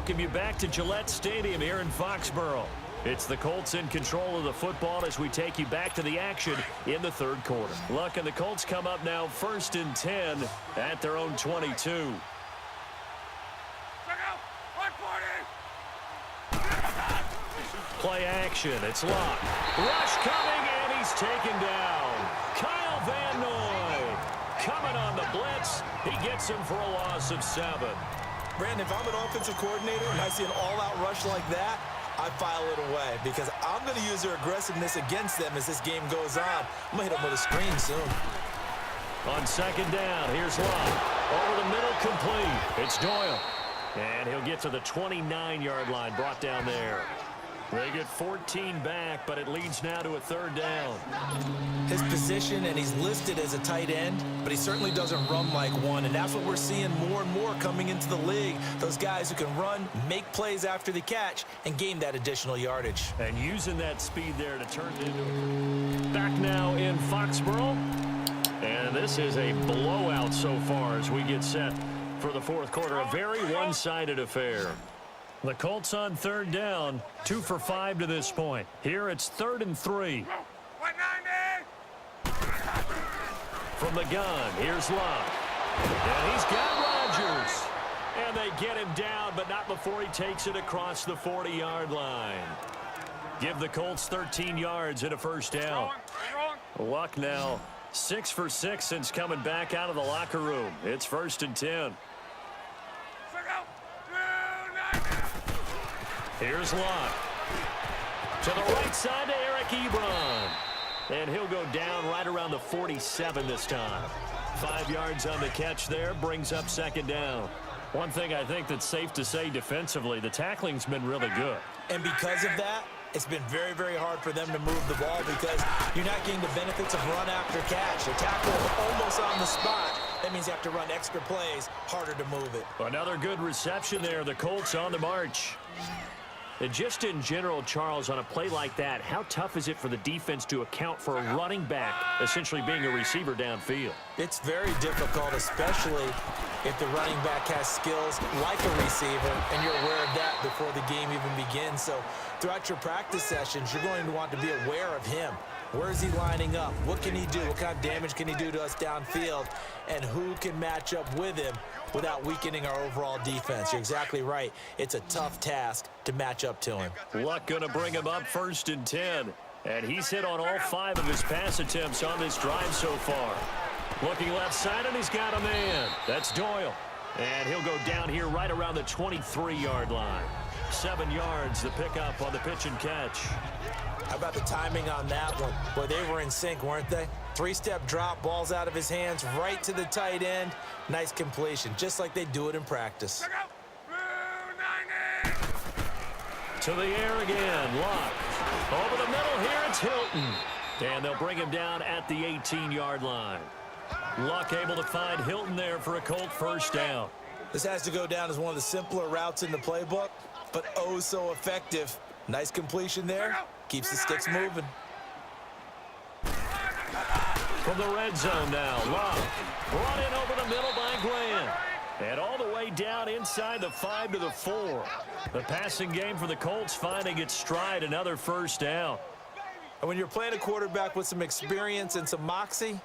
welcome you back to Gillette Stadium here in Foxborough. It's the Colts in control of the football as we take you back to the action in the third quarter. Look, and the Colts come up now 1st and 10 at their own 22. Play action. It's locked. Rush coming, and he's taken down. Kyle Van Noy coming on the blitz. He gets him for a loss of 7. Brandon, if I'm an offensive coordinator and I see an all-out rush like that, I file it away because I'm going to use their aggressiveness against them as this game goes on. I'm going to hit them with a screen soon. On 2nd down, here's Love. Over the middle, complete. It's Doyle. And he'll get to the 29-yard line, brought down there. They get 14 back, but it leads now to a 3rd down. His position, and he's listed as a tight end, but he certainly doesn't run like one, and that's what we're seeing more and more coming into the league. Those guys who can run, make plays after the catch, and gain that additional yardage. And using that speed there to turn it into. Back now in Foxborough. And this is a blowout so far as we get set for the 4th quarter. A very one-sided affair. The Colts on 3rd down, 2 for 5 to this point. Here it's 3rd and 3. From the gun, here's Love. And he's got Rodgers. And they get him down, but not before he takes it across the 40-yard line. Give the Colts 13 yards and a 1st down. Luck now, 6 for 6 since coming back out of the locker room. It's 1st and 10. Here's Locke. To the right side to Eric Ebron. And he'll go down right around the 47 this time. 5 yards on the catch there, brings up 2nd down. One thing I think that's safe to say defensively, the tackling's been really good. And because of that, it's been very, very hard for them to move the ball because you're not getting the benefits of run after catch. The tackle is almost on the spot. That means you have to run extra plays, harder to move it. Another good reception there. The Colts on the march. And just in general, Charles, on a play like that, how tough is it for the defense to account for a running back essentially being a receiver downfield? It's very difficult, especially if the running back has skills like a receiver, and you're aware of that before the game even begins. So throughout your practice sessions, you're going to want to be aware of him. Where is he lining up? What can he do? What kind of damage can he do to us downfield? And who can match up with him without weakening our overall defense? You're exactly right. It's a tough task to match up to him. Luck going to bring him up 1st and 10. And he's hit on all 5 of his pass attempts on this drive so far. Looking left side, and he's got a man. That's Doyle. And he'll go down here right around the 23-yard line. 7 yards, the pickup on the pitch and catch. How about the timing on that one? Boy, they were in sync, weren't they? 3-step drop, balls out of his hands, right to the tight end. Nice completion, just like they do it in practice. To the air again, Locke. Over the middle here, it's Hilton. And they'll bring him down at the 18-yard line. Luck able to find Hilton there for a Colt 1st down. This has to go down as one of the simpler routes in the playbook, but oh so effective. Nice completion there. Keeps the sticks moving. From the red zone now, Love. Brought in over the middle by Glenn. And all the way down inside the 5 to the 4. The passing game for the Colts finding its stride, another 1st down. And when you're playing a quarterback with some experience and some moxie,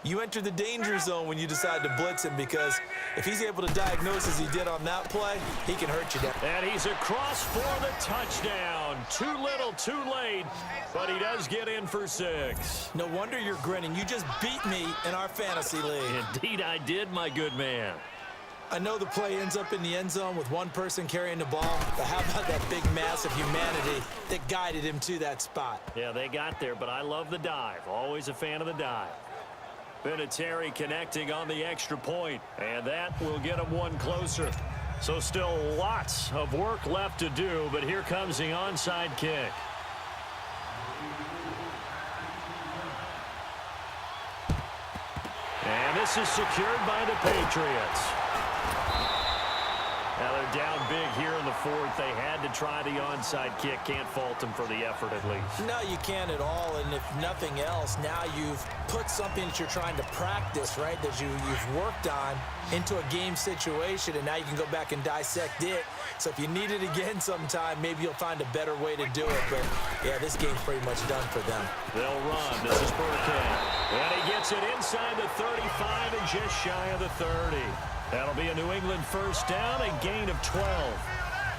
you enter the danger zone when you decide to blitz him, because if he's able to diagnose as he did on that play, he can hurt you down. And he's across for the touchdown. Too little, too late, but he does get in for 6. No wonder you're grinning. You just beat me in our fantasy league. Indeed I did, my good man. I know the play ends up in the end zone with one person carrying the ball, but how about that big mass of humanity that guided him to that spot? Yeah, they got there, but I love the dive. Always a fan of the dive. Vinatieri connecting on the extra point, and that will get him one closer. So still lots of work left to do, but here comes the onside kick. And this is secured by the Patriots. Now they're down big here in the fourth. They had to try the onside kick. Can't fault them for the effort at least. No, you can't at all. And if nothing else, now you've put something that you're trying to practice, right, that you've worked on into a game situation, and now you can go back and dissect it. So if you need it again sometime, maybe you'll find a better way to do it. But, yeah, this game's pretty much done for them. They'll run. This is Burkhead. And he gets it inside the 35 and just shy of the 30. That'll be a New England first down, a gain of 12.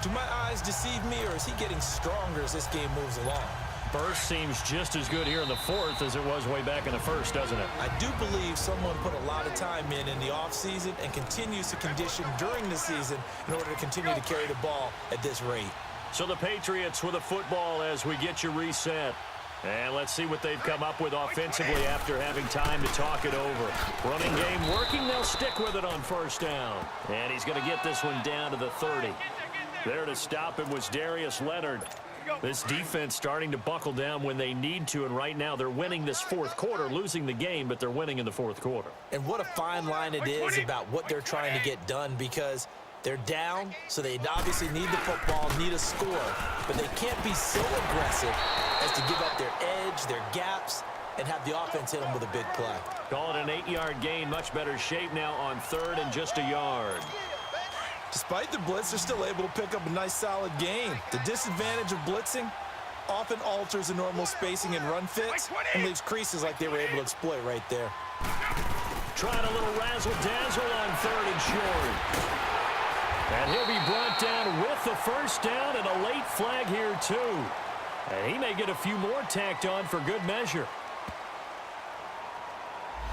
Do my eyes deceive me, or is he getting stronger as this game moves along? Burst seems just as good here in the fourth as it was way back in the first, doesn't it? I do believe someone put a lot of time in the offseason and continues to condition during the season in order to continue to carry the ball at this rate. So the Patriots with a football as we get you reset. And let's see what they've come up with offensively after having time to talk it over. Running game working. They'll stick with it on first down. And he's going to get this one down to the 30. There to stop him was Darius Leonard. This defense starting to buckle down when they need to, and right now they're winning this fourth quarter, losing the game, but they're winning in the fourth quarter. And what a fine line it is about what they're trying to get done, because they're down, so they obviously need the football, need a score, but they can't be so aggressive as to give up their edge, their gaps, and have the offense hit them with a big play. Call it an 8-yard gain, much better shape now on third and just a yard. Despite the blitz, they're still able to pick up a nice, solid gain. The disadvantage of blitzing often alters the normal spacing and run fits and leaves creases like they were able to exploit right there. Trying a little razzle-dazzle on third and short. And he'll be brought down with the first down and a late flag here, too. And he may get a few more tacked on for good measure.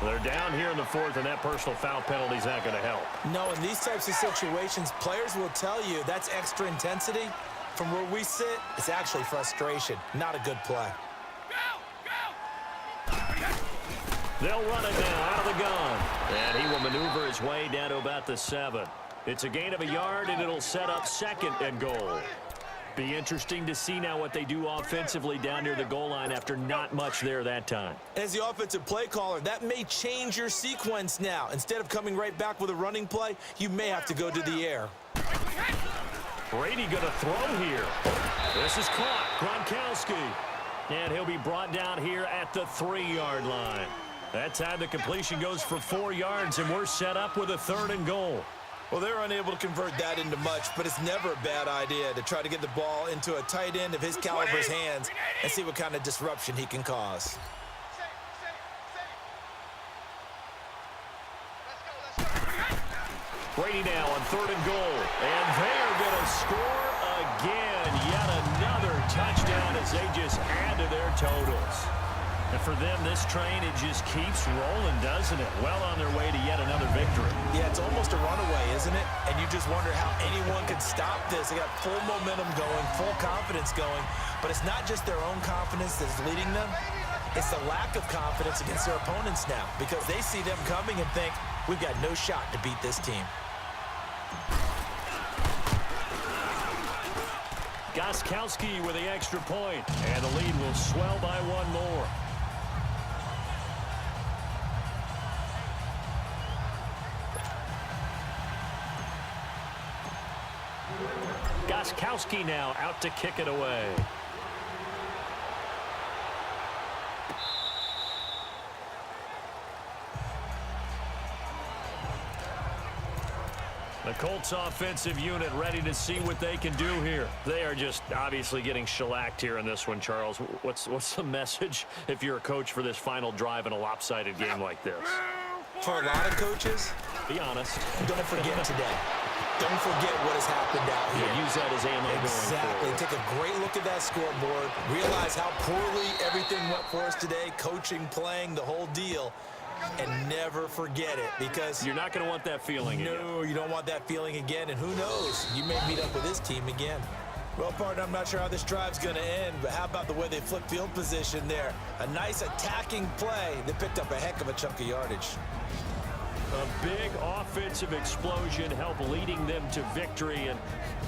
They're down here in the fourth, and that personal foul penalty's not going to help. No, in these types of situations, players will tell you that's extra intensity. From where we sit, it's actually frustration, not a good play. They'll run it now out of the gun. And he will maneuver his way down to about the 7. It's a gain of a yard, and it'll set up second and goal. Be interesting to see now what they do offensively down near the goal line after not much there that time. As the offensive play caller, that may change your sequence now. Instead of coming right back with a running play, you may have to go to the air. Brady going to throw here. This is caught. Gronkowski. And he'll be brought down here at the 3-yard line. That time the completion goes for 4 yards, and we're set up with a third and goal. Well, they're unable to convert that into much, but it's never a bad idea to try to get the ball into a tight end of his caliber's hands and see what kind of disruption he can cause. Brady now on third and goal. And they are going to score again. Yet another touchdown as they just add to their totals. And for them, this train, it just keeps rolling, doesn't it? Well on their way to yet another victory. Yeah, it's almost a runaway, isn't it? And you just wonder how anyone could stop this. They got full momentum going, full confidence going. But it's not just their own confidence that's leading them. It's the lack of confidence against their opponents now, because they see them coming and think, we've got no shot to beat this team. Gostkowski with the extra point, and the lead will swell by one more. Gostkowski now out to kick it away. The Colts offensive unit ready to see what they can do here. They are just obviously getting shellacked here in this one, Charles. What's the message if you're a coach for this final drive in a lopsided game like this? For a lot of coaches, be honest. Don't forget today. Don't forget what has happened out here. Yeah, use that as ammo going Exactly. forward. Take a great look at that scoreboard. Realize how poorly everything went for us today. Coaching, playing, the whole deal. And never forget it, because you're not going to want that feeling again. No, you don't want that feeling again. And who knows? You may meet up with this team again. Well, partner, I'm not sure how this drive's going to end, but how about the way they flipped field position there? A nice attacking play that picked up a heck of a chunk of yardage. A big offensive explosion helped leading them to victory, and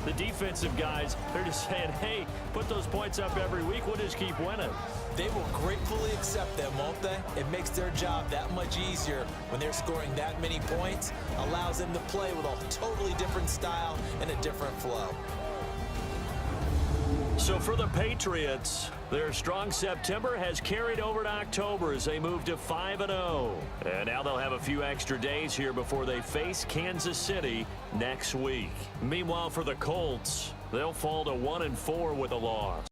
the defensive guys, they're just saying, hey, put those points up every week, we'll just keep winning. They will gratefully accept them, won't they? It makes their job that much easier when they're scoring that many points, allows them to play with a totally different style and a different flow. So for the Patriots, their strong September has carried over to October as they move to 5-0. And now they'll have a few extra days here before they face Kansas City next week. Meanwhile, for the Colts, they'll fall to 1-4 with a loss.